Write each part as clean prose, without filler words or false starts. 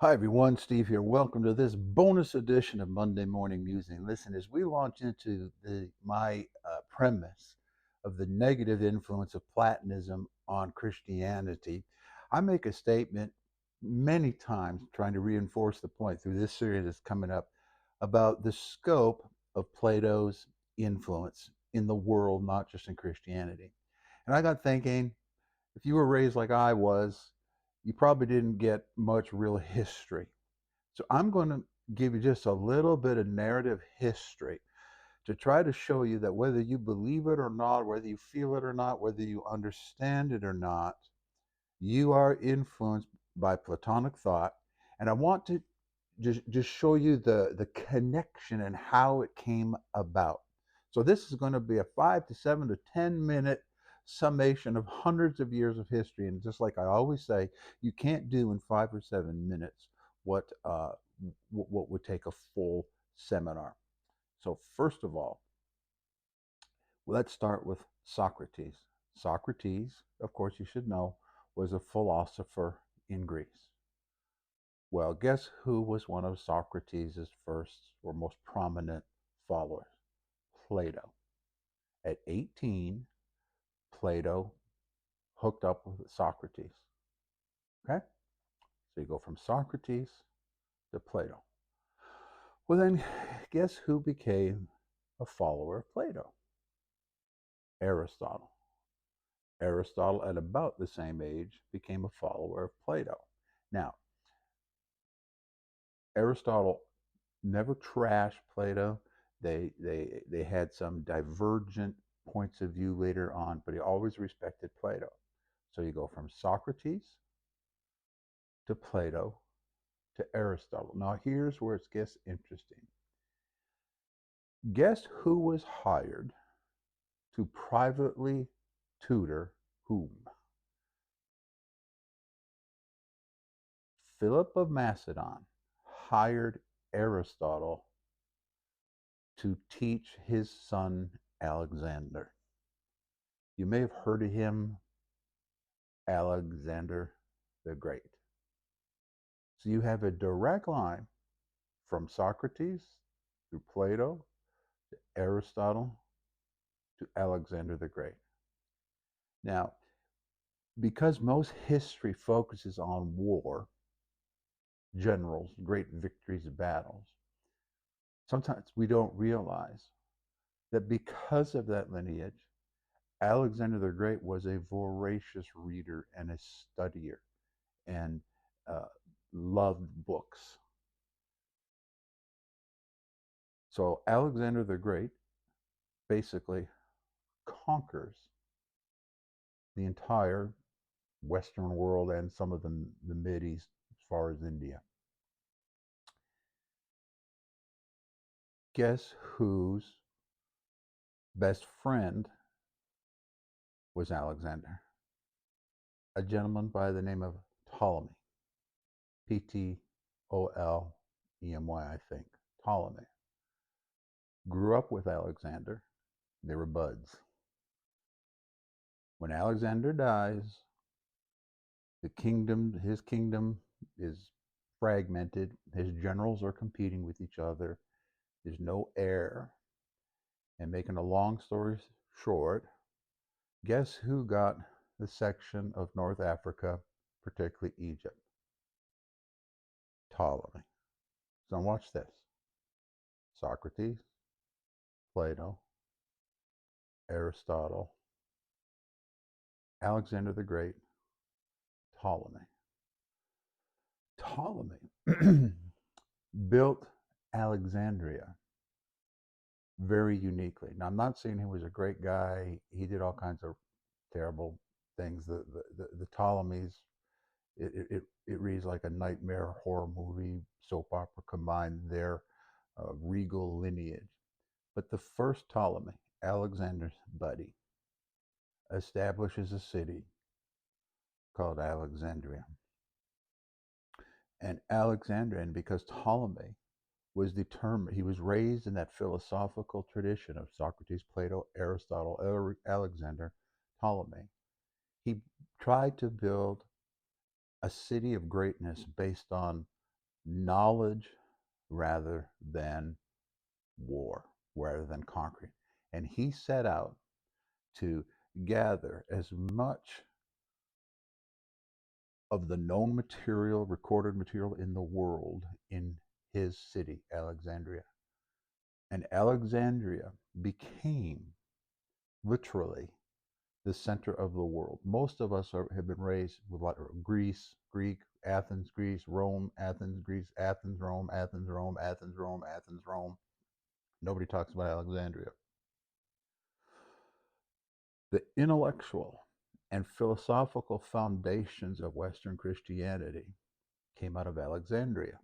Hi everyone, Steve here. Welcome to this bonus edition of Monday Morning Musing. Listen, as we launch into my premise of the negative influence of Platonism on Christianity, I make a statement many times trying to reinforce the point through this series that's coming up about the scope of Plato's influence in the world, not just in Christianity. And I got thinking, if you were raised like I was, you probably didn't get much real history. So I'm going to give you just a little bit of narrative history to try to show you that whether you believe it or not, whether you feel it or not, whether you understand it or not, you are influenced by Platonic thought. And I want to just show you the connection and how it came about. So this is going to be a 5 to 7 to 10 minute summation of hundreds of years of history. And just like I always say, you can't do in 5 or 7 minutes what would take a full seminar. So first of all, let's start with Socrates. Socrates, of course, you should know, was a philosopher in Greece. Well, guess who was one of Socrates' first or most prominent followers? Plato. At 18, Plato hooked up with Socrates. Okay? So you go from Socrates to Plato. Well, then, guess who became a follower of Plato? Aristotle. Aristotle, at about the same age, became a follower of Plato. Now, Aristotle never trashed Plato. They had some divergent points of view later on, but he always respected Plato. So you go from Socrates to Plato to Aristotle. Now here's where it gets interesting. Guess who was hired to privately tutor whom? Philip of Macedon hired Aristotle to teach his son Alexander. You may have heard of him, Alexander the Great. So you have a direct line from Socrates through Plato to Aristotle to Alexander the Great. Now, because most history focuses on war, generals, great victories, battles, sometimes we don't realize that because of that lineage, Alexander the Great was a voracious reader and a studier and uh, loved books. So Alexander the Great basically conquers the entire Western world and some of the Mid East as far as India. Guess whose best friend was Alexander? A gentleman by the name of Ptolemy. Ptolemy, I think. Ptolemy. Grew up with Alexander. They were buds. When Alexander dies, his kingdom is fragmented. His generals are competing with each other. There's no heir. And making a long story short, guess who got the section of North Africa, particularly Egypt? Ptolemy. So watch this. Socrates, Plato, Aristotle, Alexander the Great, Ptolemy. Ptolemy built Alexandria very uniquely. Now, I'm not saying he was a great guy. He did all kinds of terrible things. The Ptolemies, it reads like a nightmare horror movie, soap opera combined their regal lineage. But the first Ptolemy, Alexander's buddy, establishes a city called Alexandria. And because Ptolemy was determined, he was raised in that philosophical tradition of Socrates, Plato, Aristotle, Alexander, Ptolemy. He tried to build a city of greatness based on knowledge rather than war, rather than conquering. And he set out to gather as much of the known material, recorded material in the world in his city, Alexandria. And Alexandria became literally the center of the world. Most of us have been raised with Greece, Greek, Athens, Greece, Rome, Athens, Greece, Athens, Rome, Athens, Rome, Athens, Rome, Athens, Rome. Nobody talks about Alexandria. The intellectual and philosophical foundations of Western Christianity came out of Alexandria.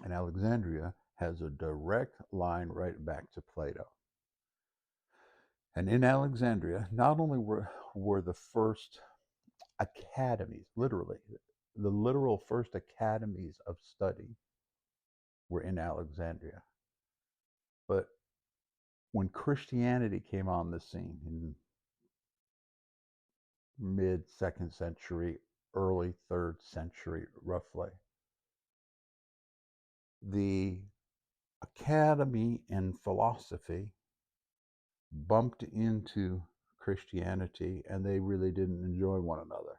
And Alexandria has a direct line right back to Plato. And in Alexandria, not only were the first academies, literally, the literal first academies of study were in Alexandria, but when Christianity came on the scene in mid second century, early third century, roughly, the academy in philosophy bumped into Christianity and they really didn't enjoy one another.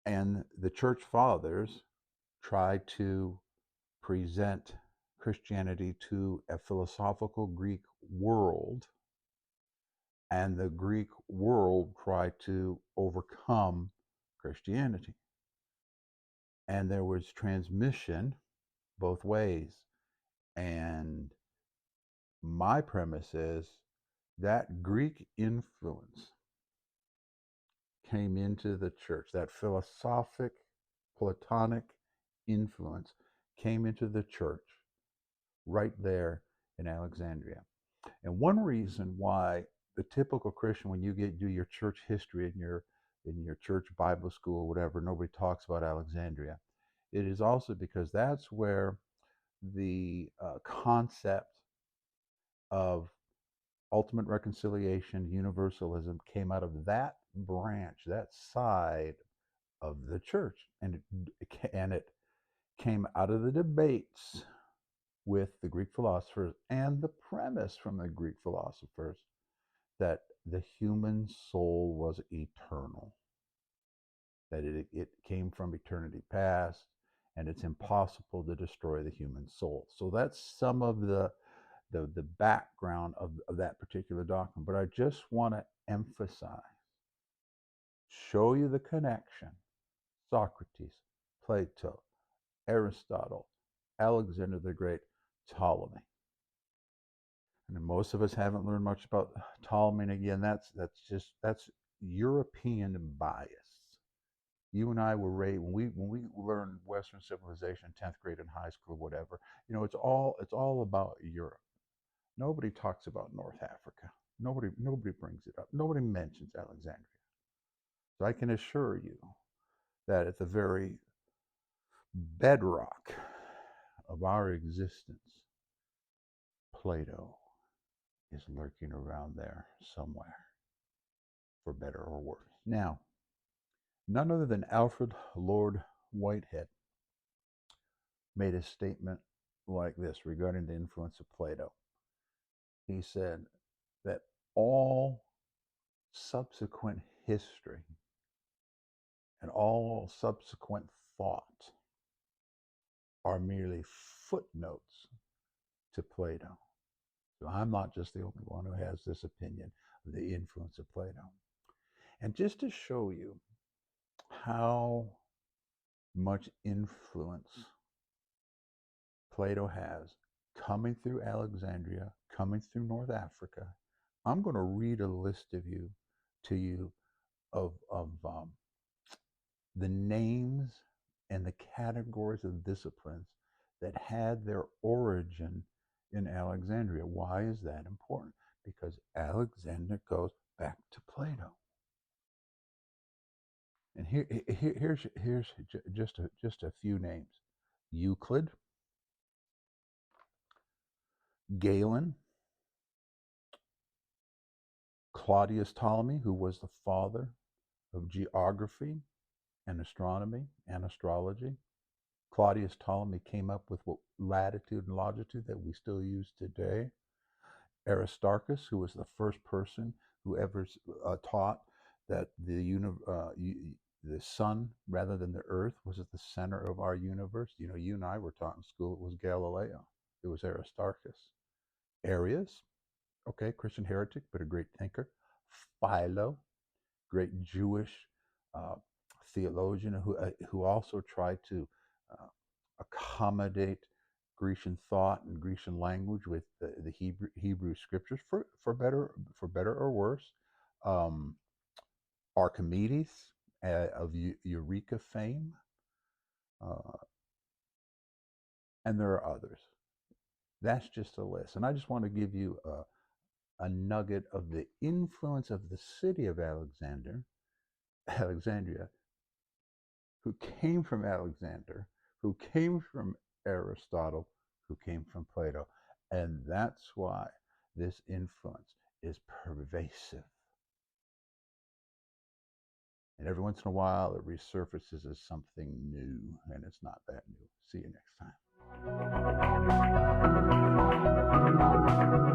And the church fathers tried to present Christianity to a philosophical Greek world, and the Greek world tried to overcome Christianity. And there was transmission both ways. And my premise is that Greek influence came into the church, that philosophic, Platonic influence came into the church right there in Alexandria. And one reason why the typical Christian, when you do your church history in your church Bible school, whatever, nobody talks about Alexandria. It is also because that's where the concept of ultimate reconciliation, universalism, came out of that branch, that side of the church, and it came out of the debates with the Greek philosophers and the premise from the Greek philosophers that the human soul was eternal, that it came from eternity past, and it's impossible to destroy the human soul. So that's some of the background of that particular doctrine. But I just want to emphasize, show you the connection. Socrates, Plato, Aristotle, Alexander the Great, Ptolemy. And most of us haven't learned much about Ptolemy. And again, that's European bias. You and I were raised when we learned Western civilization, 10th grade in high school, whatever. You know, it's all about Europe. Nobody talks about North Africa. Nobody brings it up. Nobody mentions Alexandria. So I can assure you that at the very bedrock of our existence, Plato is lurking around there somewhere, for better or worse. Now, none other than Alfred Lord Whitehead made a statement like this regarding the influence of Plato. He said that all subsequent history and all subsequent thought are merely footnotes to Plato. So I'm not just the only one who has this opinion of the influence of Plato. And just to show you how much influence Plato has coming through Alexandria, coming through North Africa, I'm going to read a list to you of the names and the categories of disciplines that had their origin in Alexandria. Why is that important? Because Alexander goes back to Plato. And here's just a few names: Euclid, Galen, Claudius Ptolemy, who was the father of geography and astronomy and astrology, Claudius Ptolemy came up with what latitude and longitude that we still use today. Aristarchus, who was the first person who ever taught that the sun rather than the earth was at the center of our universe. You know, you and I were taught in school it was Galileo. It was Aristarchus. Arius, okay, Christian heretic, but a great thinker. Philo, great Jewish uh, theologian who also tried to uh, accommodate Grecian thought and Grecian language with the Hebrew scriptures for better or worse. Um, Archimedes of Eureka fame, uh, and there are others. That's just a list, and I just want to give you a nugget of the influence of the city of Alexandria, who came from Alexander, who came from Aristotle, who came from Plato. And that's why this influence is pervasive. And every once in a while, it resurfaces as something new, and it's not that new. See you next time.